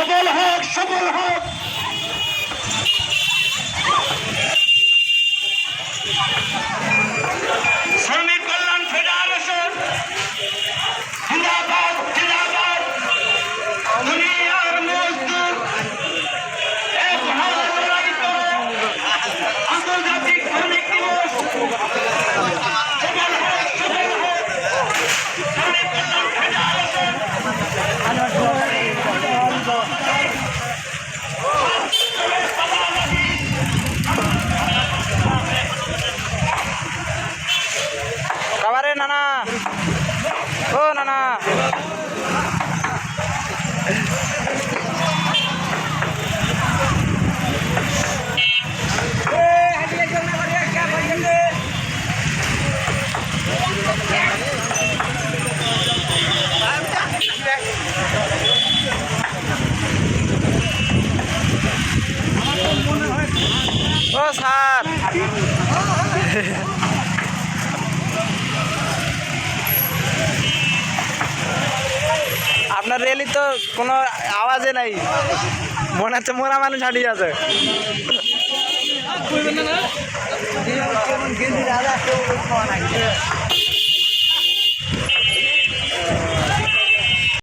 সফল হোক, সফল হোক। শ্রমিক কল্যাণ ফেডারেশন জিন্দাবাদ, জিন্দাবাদ। দুনিয়ার মজদুর এক হাত লড়াই করে আন্তর্জাতিক শ্রমিক দিবস সফল হোক, সফল হোক। শ্রমিক কল্যাণ ফেডারেশন কাবারে নানা, ও নানা, ও স্যার, আপনার রেলি তো কোনো আওয়াজে নাই, মনে হচ্ছে মোরা মানুষ হাঁটিয়ে আছে।